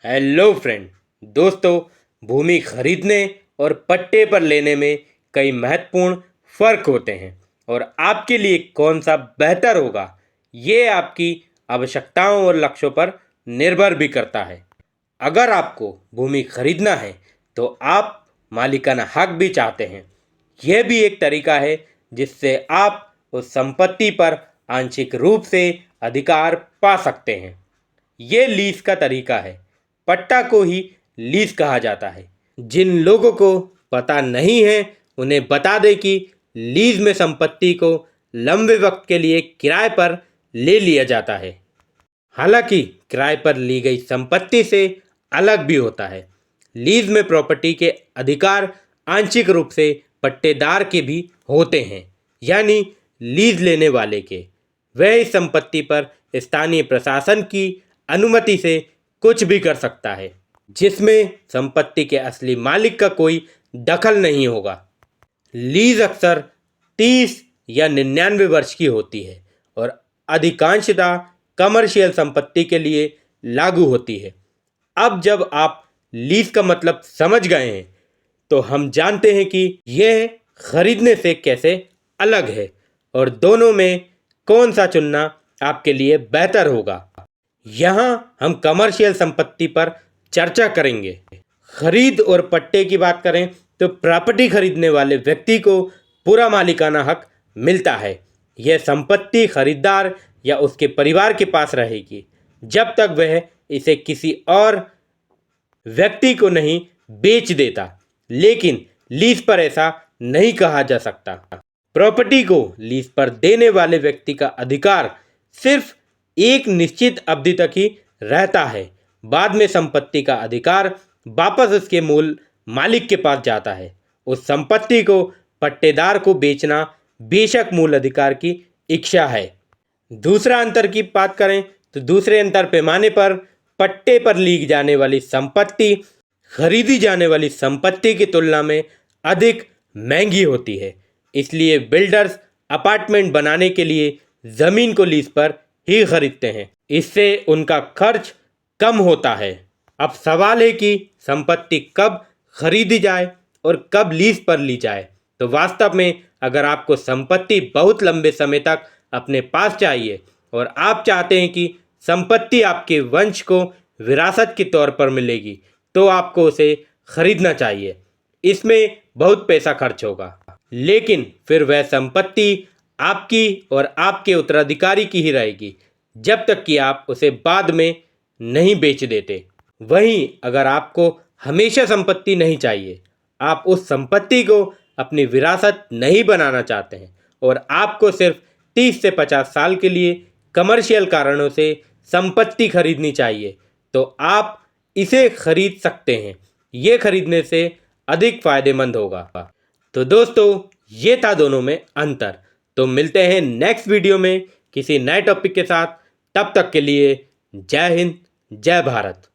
Hello friend. दोस्तों, भूमि खरीदने और पट्टे पर लेने में कई महत्वपूर्ण फ़र्क होते हैं और आपके लिए कौन सा बेहतर होगा ये आपकी आवश्यकताओं और लक्ष्यों पर निर्भर भी करता है। अगर आपको भूमि खरीदना है तो आप मालिकाना हक भी चाहते हैं। यह भी एक तरीका है जिससे आप उस संपत्ति पर आंशिक रूप से अधिकार पा सकते हैं। ये लीज का तरीका है। पट्टा को ही लीज कहा जाता है। जिन लोगों को पता नहीं है उन्हें बता दें कि लीज में संपत्ति को लंबे वक्त के लिए किराए पर ले लिया जाता है। हालांकि किराए पर ली गई संपत्ति से अलग भी होता है। लीज में प्रॉपर्टी के अधिकार आंशिक रूप से पट्टेदार के भी होते हैं, यानी लीज लेने वाले के। वह इस संपत्ति पर स्थानीय प्रशासन की अनुमति से कुछ भी कर सकता है, जिसमें संपत्ति के असली मालिक का कोई दखल नहीं होगा। लीज अक्सर 30 या 99 वर्ष की होती है और अधिकांशतः कमर्शियल संपत्ति के लिए लागू होती है। अब जब आप लीज का मतलब समझ गए हैं तो हम जानते हैं कि यह खरीदने से कैसे अलग है और दोनों में कौन सा चुनना आपके लिए बेहतर होगा। यहाँ हम कमर्शियल संपत्ति पर चर्चा करेंगे। खरीद और पट्टे की बात करें तो प्रॉपर्टी खरीदने वाले व्यक्ति को पूरा मालिकाना हक मिलता है। यह संपत्ति खरीदार या उसके परिवार के पास रहेगी जब तक वह इसे किसी और व्यक्ति को नहीं बेच देता। लेकिन लीज पर ऐसा नहीं कहा जा सकता। प्रॉपर्टी को लीज पर देने वाले व्यक्ति का अधिकार सिर्फ एक निश्चित अवधि तक ही रहता है। बाद में संपत्ति का अधिकार वापस उसके मूल मालिक के पास जाता है। उस संपत्ति को पट्टेदार को बेचना बेशक मूल अधिकार की इच्छा है। दूसरा अंतर की बात करें तो दूसरे अंतर पैमाने पर पट्टे पर ली जाने वाली संपत्ति खरीदी जाने वाली संपत्ति की तुलना में अधिक महंगी होती है। इसलिए बिल्डर्स अपार्टमेंट बनाने के लिए ज़मीन को लीज पर ही खरीदते हैं। इससे उनका खर्च कम होता है। अब सवाल है कि संपत्ति कब खरीदी जाए और कब लीज पर ली जाए। तो वास्तव में अगर आपको संपत्ति बहुत लंबे समय तक अपने पास चाहिए और आप चाहते हैं कि संपत्ति आपके वंश को विरासत के तौर पर मिलेगी तो आपको उसे खरीदना चाहिए। इसमें बहुत पैसा खर्च होगा, लेकिन फिर वह संपत्ति आपकी और आपके उत्तराधिकारी की ही रहेगी जब तक कि आप उसे बाद में नहीं बेच देते। वहीं अगर आपको हमेशा संपत्ति नहीं चाहिए, आप उस संपत्ति को अपनी विरासत नहीं बनाना चाहते हैं और आपको सिर्फ 30 से 50 साल के लिए कमर्शियल कारणों से संपत्ति खरीदनी चाहिए, तो आप इसे खरीद सकते हैं। ये खरीदने से अधिक फायदेमंद होगा। तो दोस्तों, ये था दोनों में अंतर। तो मिलते हैं नेक्स्ट वीडियो में किसी नए टॉपिक के साथ। तब तक के लिए जय हिंद, जय भारत।